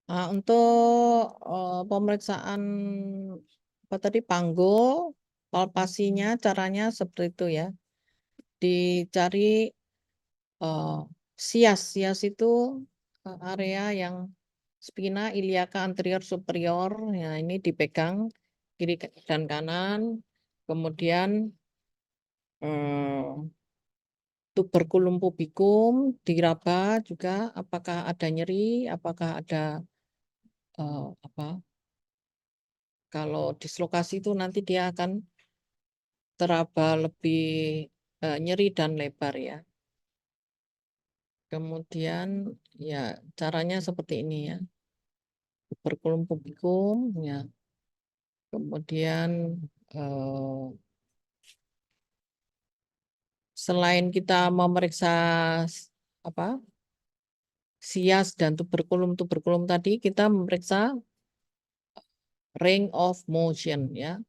Untuk pemeriksaan apa tadi panggul, palpasinya caranya seperti itu ya. Dicari sias. Sias itu area yang spina iliaca anterior superior. Ya, ini dipegang kiri dan kanan. Kemudian eh, tuberculum pubicum diraba juga apakah ada nyeri, apakah ada apa? Kalau dislokasi itu nanti dia akan teraba lebih nyeri dan lebar ya. Kemudian ya caranya seperti ini ya. Tuberculum pubicum ya. Kemudian eh, selain kita memeriksa apa sias dan tuberculum tadi, kita memeriksa ring of motion ya.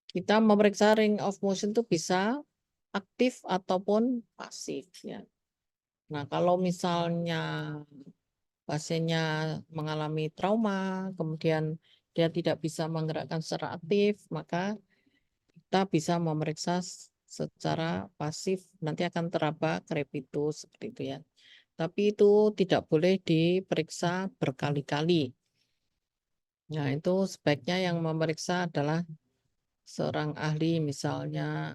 Kita memeriksa ring of motion itu bisa aktif ataupun pasif ya. Nah, kalau misalnya pasiennya mengalami trauma, kemudian dia tidak bisa menggerakkan secara aktif, maka kita bisa memeriksa secara pasif, nanti akan teraba crepitus seperti itu ya. Tapi itu tidak boleh diperiksa berkali-kali. Nah, itu sebaiknya yang memeriksa adalah seorang ahli, misalnya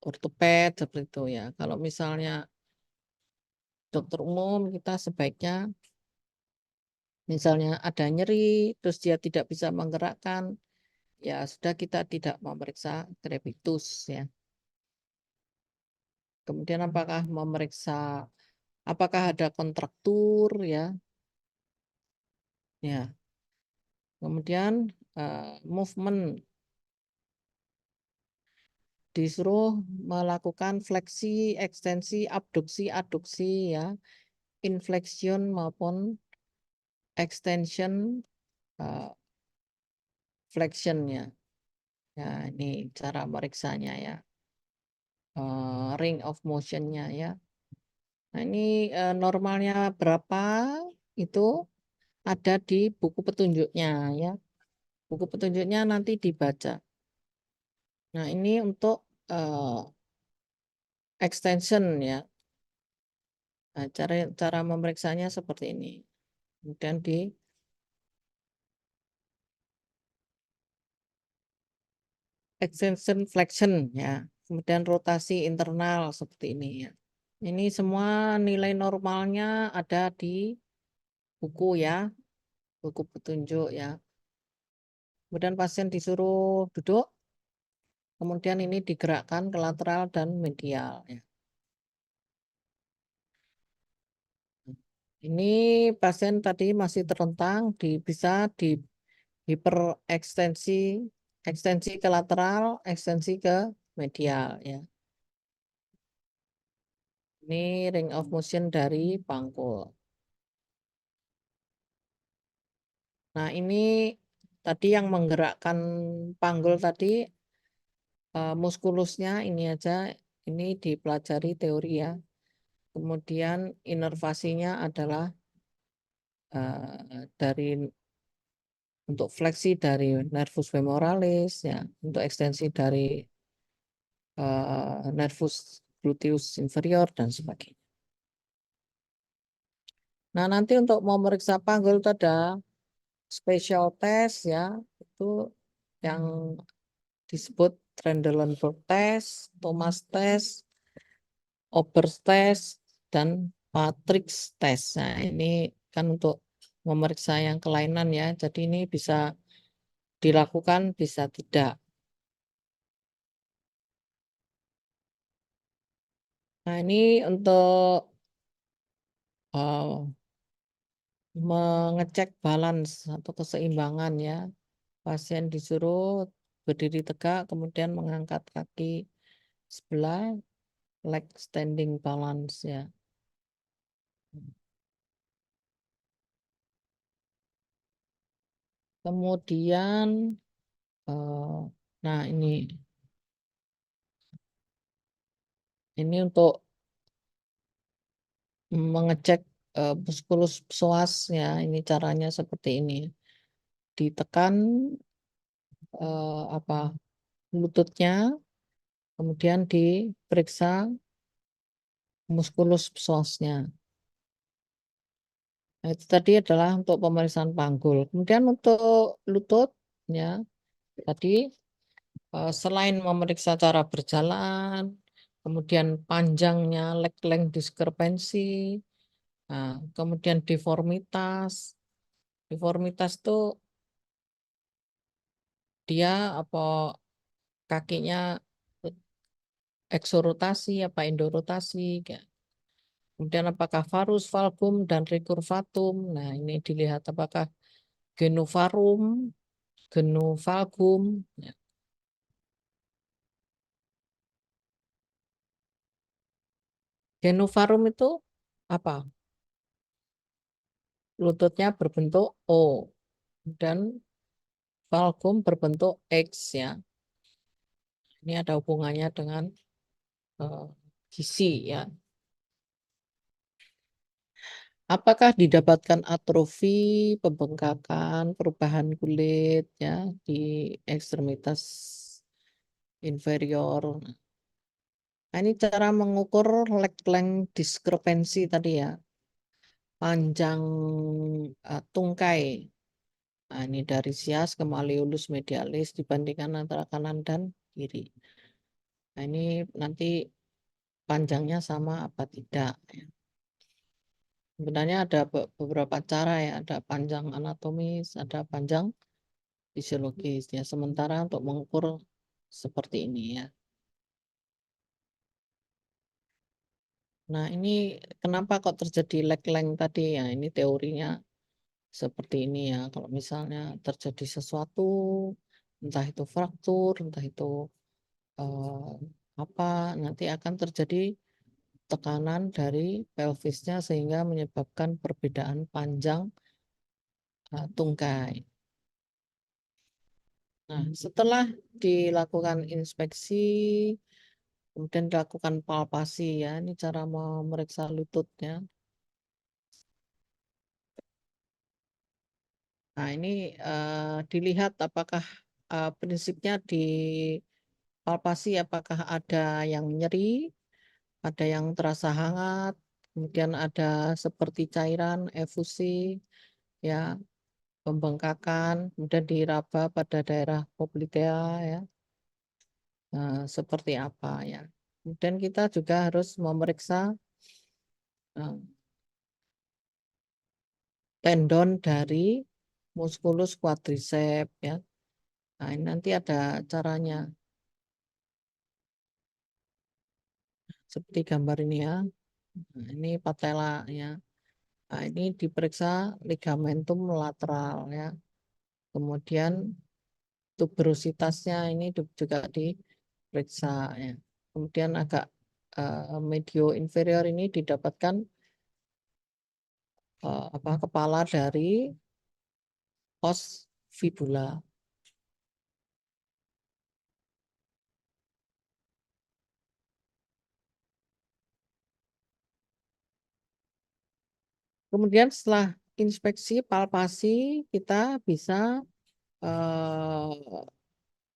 ortoped seperti itu ya. Kalau misalnya dokter umum, kita sebaiknya misalnya ada nyeri, terus dia tidak bisa menggerakkan, ya sudah kita tidak memeriksa crepitus ya. Kemudian apakah ada kontraktur ya. Ya. Kemudian movement disuruh melakukan fleksi, ekstensi, abduksi, aduksi ya, inflection maupun extension, flexion ya. Ya, ini cara meriksanya ya. Ring of motionnya ya. Nah, ini normalnya berapa itu ada di buku petunjuknya ya. Buku petunjuknya nanti dibaca. Nah, ini untuk extension ya. Nah, cara memeriksanya seperti ini. Kemudian di extension flexion ya. Kemudian rotasi internal seperti ini ya. Ini semua nilai normalnya ada di buku ya, buku petunjuk ya. Kemudian pasien disuruh duduk, kemudian ini digerakkan ke lateral dan medial ya. Ini pasien tadi masih terlentang, bisa di hiperekstensi, ekstensi ke lateral, ekstensi ke medial ya. Ini ring of motion dari pangkul. Nah, ini tadi yang menggerakkan panggul tadi, muskulusnya ini aja, ini dipelajari teori ya. Kemudian inervasinya adalah dari untuk fleksi dari nervus femoralis ya, untuk ekstensi dari nervus gluteus inferior dan sebagainya. Nah, nanti untuk memeriksa panggul itu ada special test ya, itu yang disebut Trendelenburg test, Thomas test, Ober's test, dan Matrix test. Nah, ini kan untuk memeriksa yang kelainan ya, jadi ini bisa dilakukan, bisa tidak. Nah, ini untuk mengecek balance atau keseimbangan ya. Pasien disuruh berdiri tegak, kemudian mengangkat kaki sebelah, leg standing balance ya. Kemudian, nah ini untuk mengecek musculus psoas ya. Ini caranya seperti ini. Ditekan lututnya, kemudian diperiksa musculus psoasnya. Nah, itu tadi adalah untuk pemeriksaan panggul. Kemudian untuk lutut ya, tadi selain memeriksa cara berjalan, kemudian panjangnya leg length discrepancy, nah, kemudian deformitas. Deformitas itu dia kakinya eksorotasi apa endorotasi, kayak. Kemudian apakah varus, valgum, dan recurvatum. Nah, ini dilihat apakah genovarum, genovalgum. Ya. Genovarum itu apa? Lututnya berbentuk O dan valgum berbentuk X ya. Ini ada hubungannya dengan gizi ya. Apakah didapatkan atrofi, pembengkakan, perubahan kulit ya di ekstremitas inferior. Nah, ini cara mengukur leg length discrepancy tadi ya. Panjang tungkai. Nah, ini dari sias ke malleolus medialis dibandingkan antara kanan dan kiri. Nah, ini nanti panjangnya sama apa tidak. Ya. Sebenarnya ada beberapa cara ya. Ada panjang anatomis, ada panjang fisiologis ya. Sementara untuk mengukur seperti ini ya. Nah, ini kenapa kok terjadi leg length tadi ya? Ini teorinya seperti ini ya. Kalau misalnya terjadi sesuatu, entah itu fraktur, entah itu apa, nanti akan terjadi tekanan dari pelvisnya sehingga menyebabkan perbedaan panjang tungkai. Nah, setelah dilakukan inspeksi, kemudian dilakukan palpasi ya, ini cara memeriksa lututnya. Nah, ini dilihat apakah prinsipnya di palpasi apakah ada yang nyeri, ada yang terasa hangat, kemudian ada seperti cairan, efusi, ya, pembengkakan, kemudian diraba pada daerah popltea ya, seperti apa ya. Kemudian kita juga harus memeriksa eh, tendon dari musculus quadriceps ya. Nah, ini nanti ada caranya seperti gambar ini ya. Nah, ini patella ya. Nah, ini diperiksa ligamentum lateral ya. Kemudian tuberositasnya ini juga diperiksa ya. Kemudian agak medio inferior ini didapatkan kepala dari os fibula. Kemudian setelah inspeksi palpasi kita bisa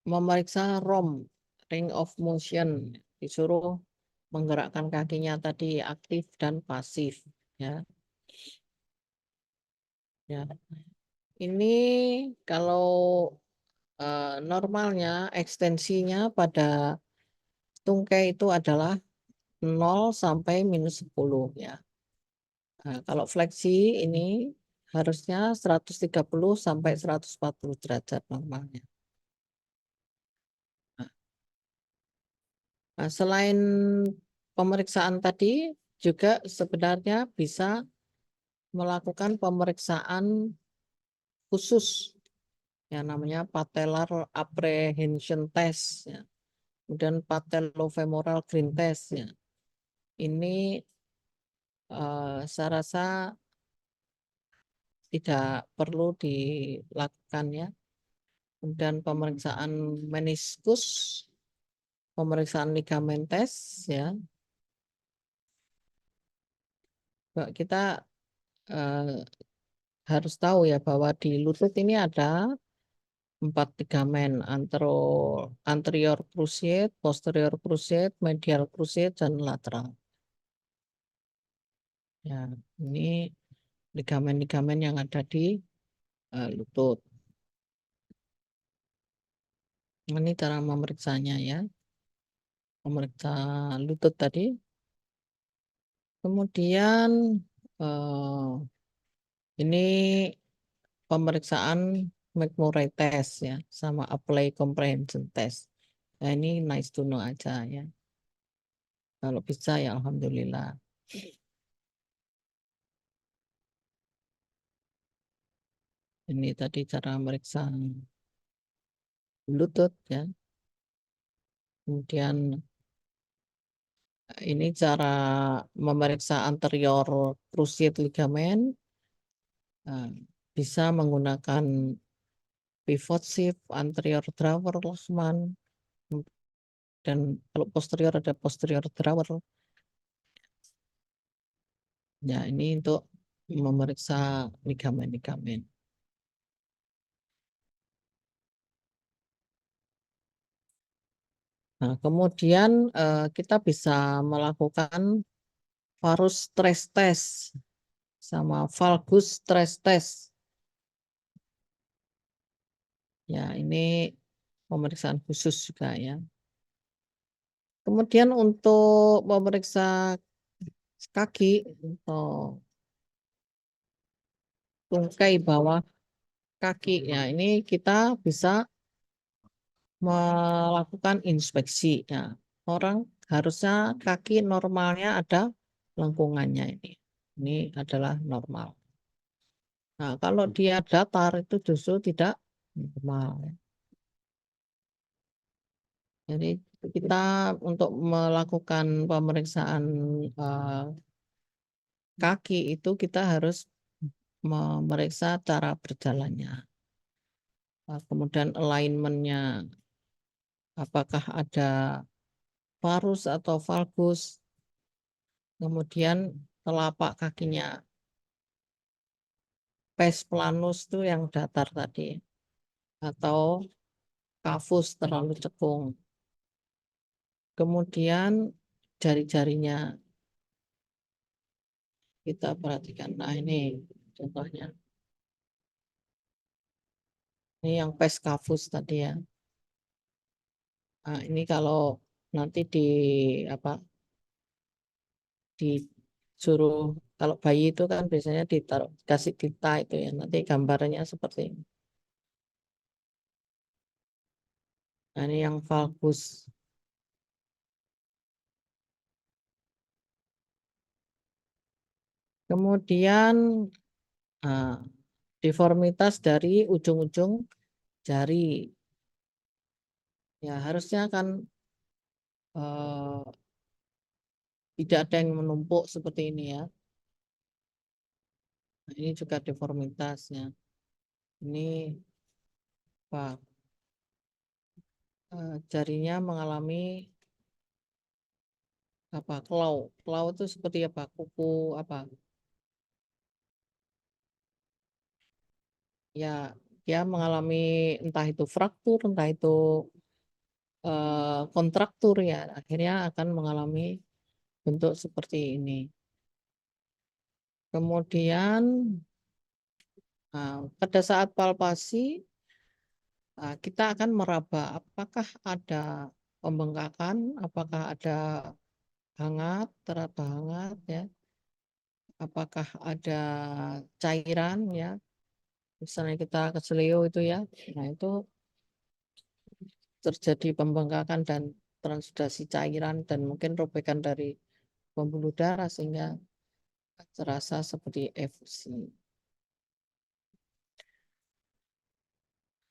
memeriksa ROM, ring of motion, disuruh menggerakkan kakinya tadi aktif dan pasif ya. Ya. Ini kalau normalnya ekstensinya pada tungkai itu adalah 0 sampai -10 ya. Nah, kalau fleksi ini harusnya 130 sampai 140 derajat normalnya. Nah, selain pemeriksaan tadi juga sebenarnya bisa melakukan pemeriksaan khusus yang namanya patellar apprehension test ya. Kemudian patellofemoral green test ya. Ini saya rasa tidak perlu dilakukan ya. Kemudian pemeriksaan meniskus, pemeriksaan ligamen test ya. Kita eh, harus tahu ya bahwa di lutut ini ada 4 ligamen anterior cruciate, posterior cruciate, medial cruciate, dan lateral. Ya, ini ligamen-ligamen yang ada di lutut. Ini cara memeriksanya ya, memeriksa lutut tadi. Kemudian ini pemeriksaan McMurray test ya, sama apply comprehension test. Nah, ini nice to know aja ya. Kalau bisa ya alhamdulillah. Ini tadi cara meriksa lutut ya. Kemudian ini cara memeriksa anterior cruciate ligament. Nah, bisa menggunakan pivot shift, anterior drawer Lachman, dan kalau posterior ada posterior drawer. Ya, ini untuk memeriksa ligamen-ligamen. Nah, kemudian kita bisa melakukan varus stress test sama valgus stress test. Ya, ini pemeriksaan khusus juga ya. Kemudian untuk memeriksa kaki atau tungkai bawah kaki, ya ini kita bisa melakukan inspeksi. Ya, orang harusnya kaki normalnya ada lengkungannya ini. Ini adalah normal. Nah, kalau dia datar itu justru tidak normal. Jadi kita untuk melakukan pemeriksaan kaki itu kita harus memeriksa cara berjalannya. Kemudian alignmentnya, apakah ada varus atau valgus. Kemudian telapak kakinya, pes planus itu yang datar tadi. Atau kafus terlalu cekung. Kemudian jari-jarinya kita perhatikan. Nah, ini contohnya. Ini yang pes kafus tadi ya. Nah, ini kalau nanti apa disuruh, kalau bayi itu kan biasanya ditaruh kasih tinta itu ya, nanti gambarnya seperti ini. Nah, ini yang valgus. Kemudian deformitas dari ujung-ujung jari. Ya, harusnya kan tidak ada yang menumpuk seperti ini ya. Nah, ini juga deformitasnya. Ini apa? Jarinya mengalami apa? Claw. Claw itu seperti apa? Kuku apa? Ya, dia mengalami entah itu fraktur, entah itu kontraktur ya. Akhirnya akan mengalami bentuk seperti ini. Kemudian pada saat palpasi kita akan meraba apakah ada pembengkakan, apakah ada hangat, teraba hangat ya, apakah ada cairan ya, misalnya kita keselio itu ya, nah itu terjadi pembengkakan dan transudasi cairan dan mungkin robekan dari pembuluh darah sehingga terasa seperti efusi.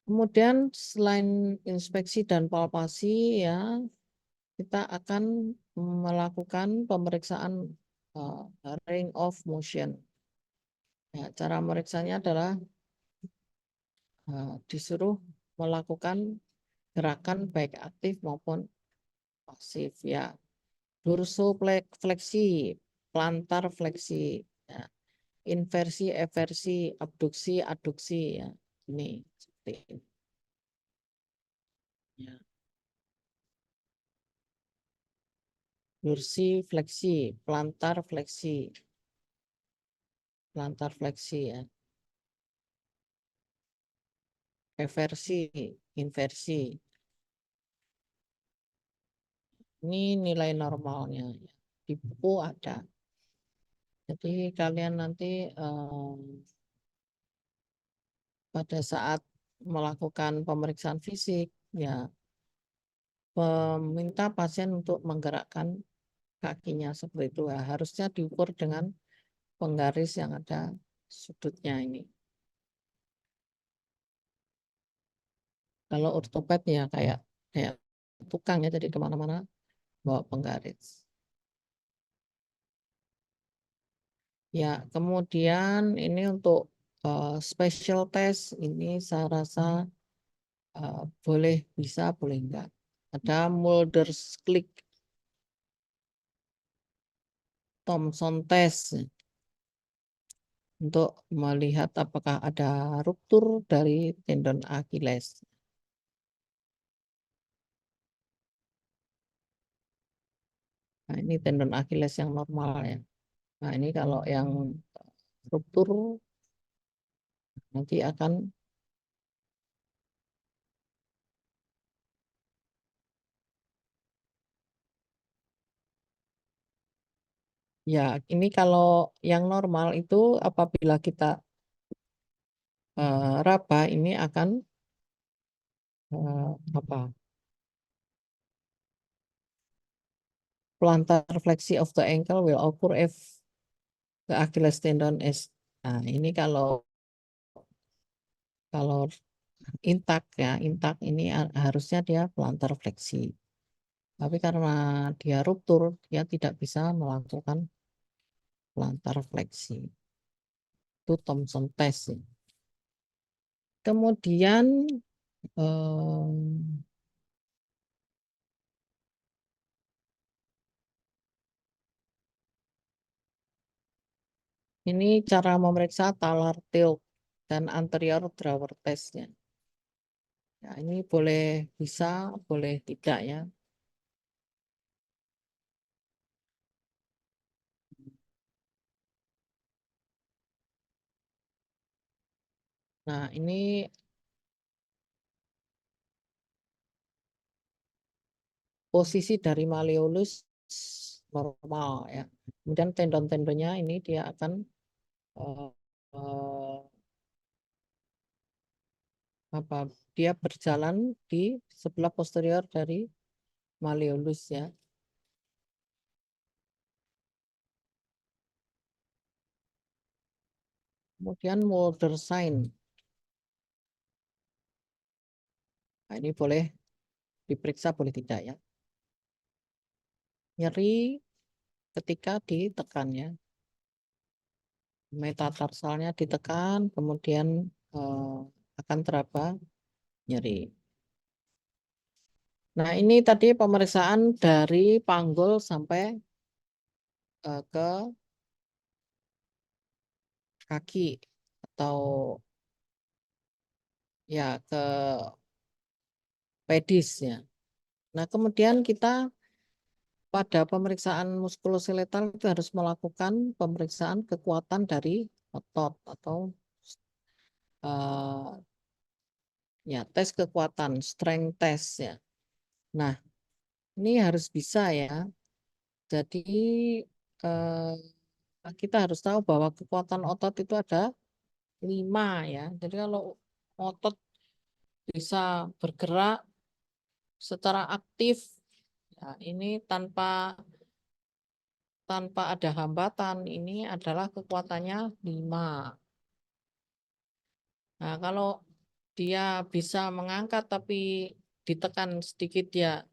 Kemudian selain inspeksi dan palpasi ya, kita akan melakukan pemeriksaan ring of motion. Ya, cara meriksanya adalah disuruh melakukan gerakan baik aktif maupun pasif ya. Dorsofleksi, plantar fleksi. Ya. inversi, eversi, abduksi, aduksi ya. Ini seperti ini. Ya. Dorsi, fleksi, plantar, fleksi, ya. Eversi, inversi. Ini nilai normalnya. Di buku ada. Jadi kalian nanti pada saat melakukan pemeriksaan fisik, ya meminta pasien untuk menggerakkan kakinya seperti itu. Ya, harusnya diukur dengan penggaris yang ada sudutnya ini. Kalau ortoped ya kayak kayak tukang ya, jadi kemana-mana bawa penggaris. Ya, kemudian ini untuk special test ini saya rasa boleh bisa, boleh enggak. Ada Mulder's Click, Thomson test untuk melihat apakah ada ruptur dari tendon Achilles. Nah, ini tendon Achilles yang normal ya. Nah, ini kalau yang ruptur nanti akan ya, ini kalau yang normal itu apabila kita raba ini akan apa? Plantar flexi of the ankle will occur if the Achilles tendon is. Nah, ini kalau intak ya, intak ini harusnya dia plantar flexi. Tapi karena dia ruptur, dia tidak bisa melakukan plantar flexi. Itu Thomson test. Ya. Kemudian ini cara memeriksa talar tilt dan anterior drawer testnya. Ya, ini boleh bisa, boleh tidak ya. Nah, ini posisi dari malleolus normal ya. Kemudian tendon-tendonnya ini dia akan eh, eh, apa? Dia berjalan di sebelah posterior dari malleolus ya. Kemudian Mulder sign. Nah, ini boleh diperiksa, boleh tidak ya. Nyeri ketika ditekan ya. Metatarsalnya ditekan, kemudian akan teraba nyeri. Nah, ini tadi pemeriksaan dari panggul sampai ke kaki atau ya ke pedis ya. Nah, kemudian kita pada pemeriksaan muskuloskeletal itu harus melakukan pemeriksaan kekuatan dari otot atau ya tes kekuatan, strength test ya. Nah, ini harus bisa ya. Jadi kita harus tahu bahwa kekuatan otot itu ada 5 ya. Jadi kalau otot bisa bergerak secara aktif, ya ini tanpa ada hambatan, ini adalah kekuatannya 5. Nah, kalau dia bisa mengangkat tapi ditekan sedikit dia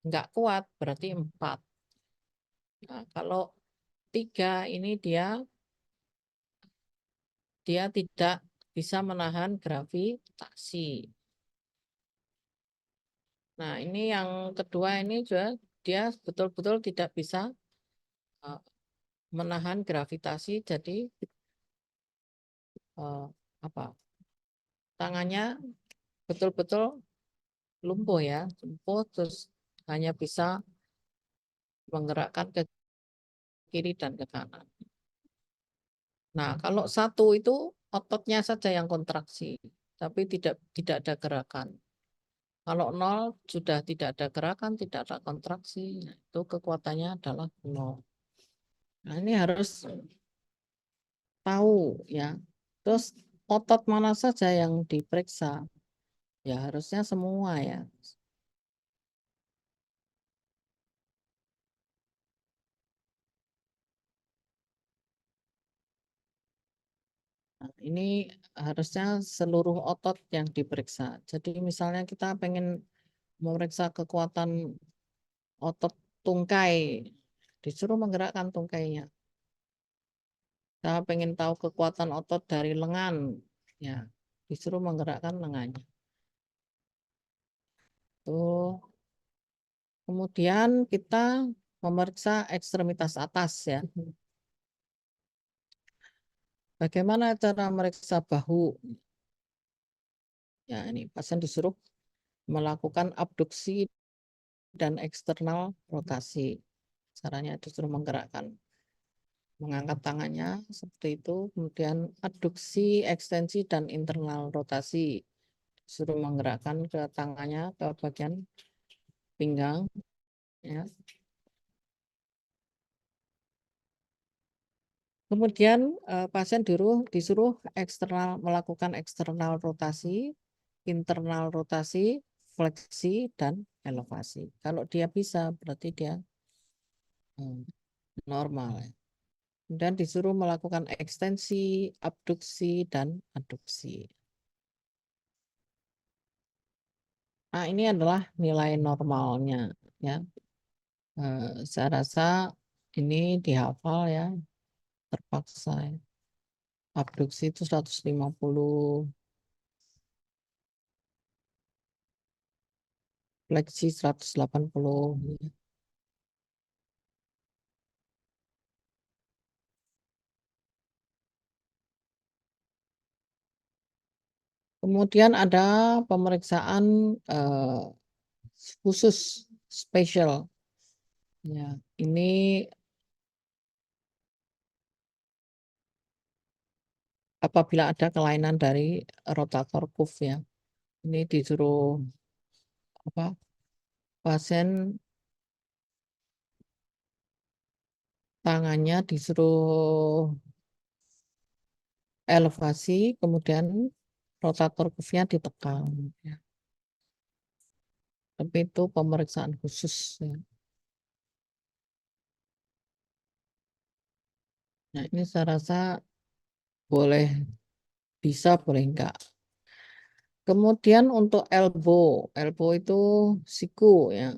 nggak kuat, berarti 4. Nah, kalau 3 ini dia tidak bisa menahan gravitasi. Nah, ini yang kedua ini juga dia betul-betul tidak bisa menahan gravitasi, jadi apa? Tangannya betul-betul lumpuh ya, lumpuh terus hanya bisa menggerakkan ke kiri dan ke kanan. Nah, kalau satu itu ototnya saja yang kontraksi, tapi tidak ada gerakan. Kalau nol sudah tidak ada gerakan, tidak ada kontraksi, nah, itu kekuatannya adalah nol. Nah, ini harus tahu ya. Terus otot mana saja yang diperiksa? Ya harusnya semua ya. Nah, ini harusnya seluruh otot yang diperiksa. Jadi misalnya kita pengen memeriksa kekuatan otot tungkai, disuruh menggerakkan tungkainya. Kita pengen tahu kekuatan otot dari lengan, ya disuruh menggerakkan lengannya. Tuh. Kemudian kita memeriksa ekstremitas atas ya. Bagaimana cara meriksa bahu? Ya ini pasien disuruh melakukan abduksi dan eksternal rotasi. Caranya disuruh menggerakkan, mengangkat tangannya seperti itu, kemudian abduksi, ekstensi, dan internal rotasi. Disuruh menggerakkan ke tangannya ke bagian pinggang. Ya. Kemudian pasien disuruh melakukan eksternal rotasi, internal rotasi, fleksi, dan elevasi. Kalau dia bisa, berarti dia normal. Dan disuruh melakukan ekstensi, abduksi, dan aduksi. Nah, ini adalah nilai normalnya. Ya, saya rasa ini dihafal ya, terpaksa. Ya. Abduksi itu 150, fleksi 180. Kemudian ada pemeriksaan khusus spesial. Ya, ini apabila ada kelainan dari rotator cuff ya. Ini disuruh apa? Pasien tangannya disuruh elevasi, kemudian rotator cuff-nya ditekan. Ya. Tapi itu pemeriksaan khusus. Ya. Nah, ini saya rasa boleh bisa, boleh enggak. Kemudian untuk elbow itu siku ya.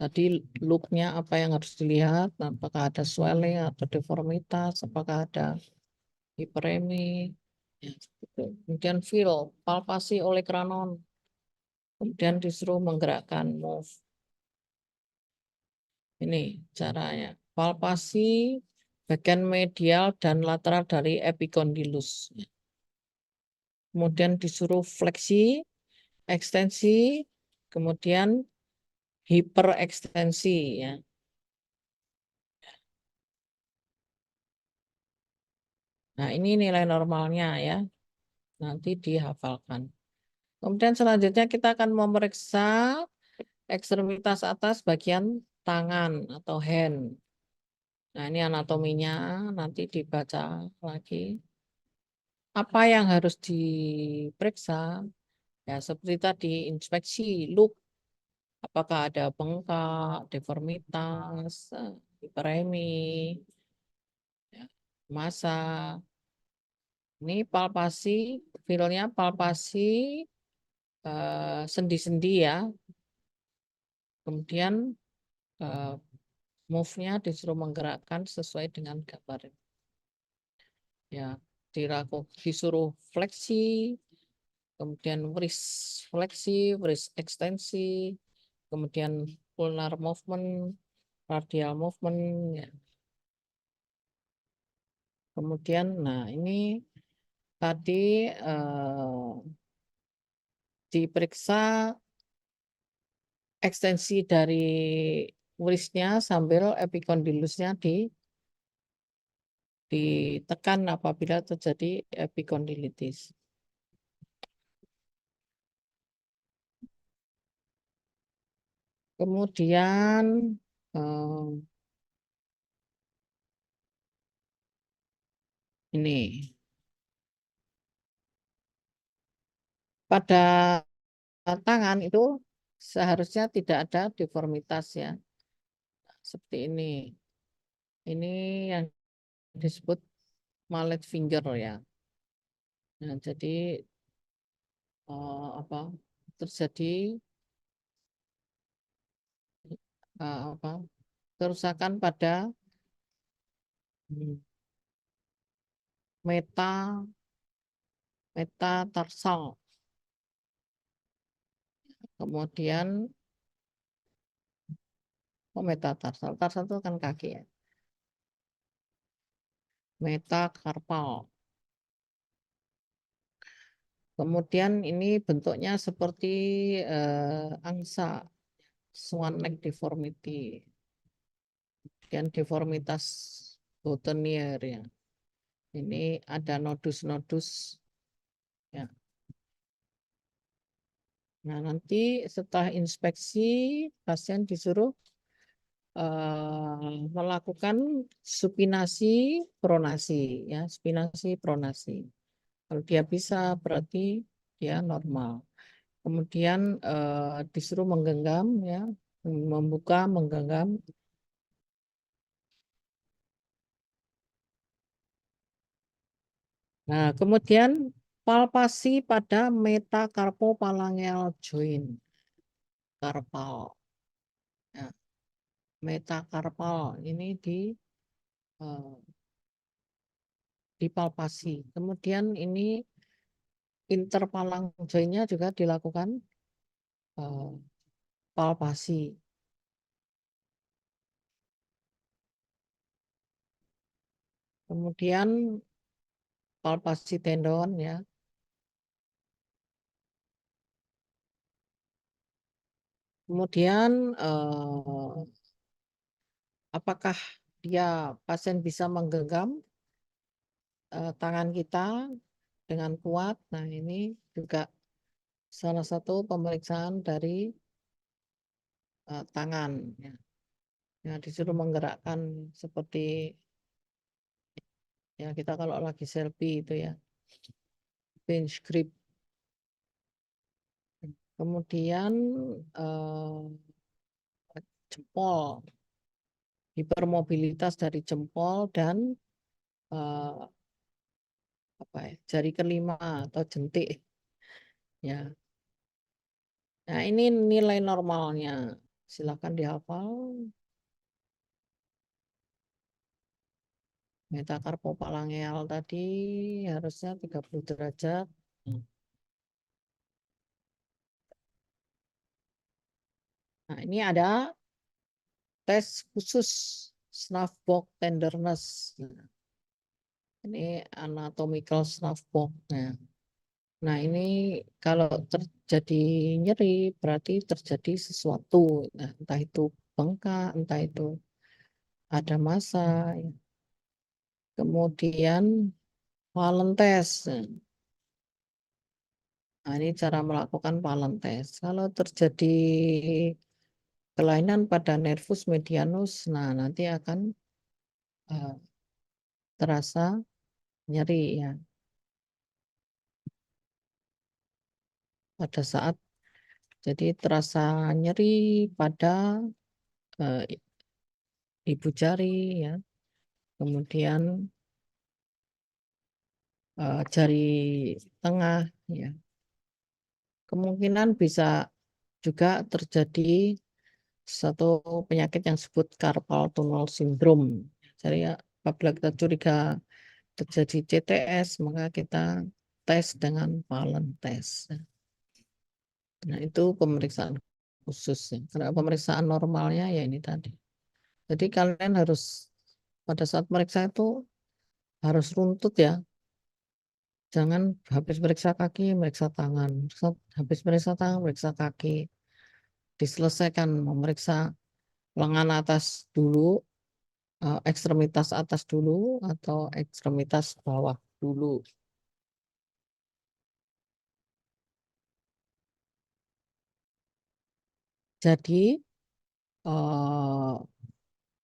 Tadi look-nya apa yang harus dilihat, apakah ada swelling atau deformitas, apakah ada hiperemi, ya, gitu. Kemudian feel, palpasi oleh kranon, kemudian disuruh menggerakkan move. Ini caranya, palpasi bagian medial dan lateral dari epicondylus. Kemudian disuruh fleksi, ekstensi, kemudian hiperekstensi ya. Nah, ini nilai normalnya ya. Nanti dihafalkan. Kemudian selanjutnya kita akan memeriksa ekstremitas atas bagian tangan atau hand. Nah, ini anatominya nanti dibaca lagi. Apa yang harus diperiksa? Ya, seperti tadi inspeksi look, apakah ada bengkak, deformitas, hiperemi, ya, massa. Ini palpasi, feelnya palpasi sendi-sendi ya. Kemudian move-nya disuruh menggerakkan sesuai dengan gambar. Ya, disuruh fleksi, kemudian wrist fleksi, wrist ekstensi, kemudian ulnar movement, radial movement ya. Kemudian, nah ini tadi diperiksa ekstensi dari wrisnya sambil epikondylusnya ditekan apabila terjadi epikondilitis. Kemudian ini pada tangan itu seharusnya tidak ada deformitas ya, seperti ini. Ini yang disebut mallet finger ya. Nah, jadi apa terjadi apa kerusakan pada hmm, metatarsal. Kemudian metatarsal, tarsal itu kan kaki ya. Metakarpal. Kemudian ini bentuknya seperti angsa, swan neck deformity. Dan deformitas boutonniere ya. Ini ada nodus-nodus ya. Nah, nanti setelah inspeksi pasien disuruh melakukan supinasi pronasi ya, supinasi pronasi. Kalau dia bisa berarti dia normal. Kemudian disuruh menggenggam ya, membuka, menggenggam. Nah, kemudian palpasi pada metacarpophalangeal joint karpal. Ya, metakarpal ini eh, dipalpasi. Kemudian ini interpalang jointnya juga dilakukan eh, palpasi. Kemudian palpasi tendon ya. Kemudian apakah dia pasien bisa menggenggam tangan kita dengan kuat? Nah, ini juga salah satu pemeriksaan dari tangan ya. Ya, disuruh menggerakkan seperti ya kita kalau lagi selfie itu ya, bench grip. Kemudian jempol, hipermobilitas dari jempol dan apa ya, jari kelima atau jentik ya. Nah, ini nilai normalnya. Silakan dihafal. Metakarpophalangeal tadi harusnya 30 derajat. Nah, ini ada tes khusus snuff box tenderness. Nah, ini anatomical snuff box. Nah, ini kalau terjadi nyeri berarti terjadi sesuatu. Nah, entah itu bengkak, entah itu ada massa. Ya. Kemudian Wallen test. Nah, ini cara melakukan Wallen test. Kalau terjadi kelainan pada nervus medianus, nah nanti akan uh, terasa nyeri ya. Pada saat jadi terasa nyeri pada uh, ibu jari ya. Kemudian jari tengah ya. Kemungkinan bisa juga terjadi satu penyakit yang disebut carpal tunnel syndrome. Jadi ya, apabila kita curiga terjadi CTS, maka kita tes dengan Wallen test. Nah, itu pemeriksaan khusus ya. Karena pemeriksaan normalnya ya ini tadi. Jadi kalian harus pada saat meriksa itu harus runtut ya. Jangan habis meriksa kaki, meriksa tangan. Habis meriksa tangan, meriksa kaki. Diselesaikan memeriksa lengan atas dulu, ekstremitas atas dulu atau ekstremitas bawah dulu. Jadi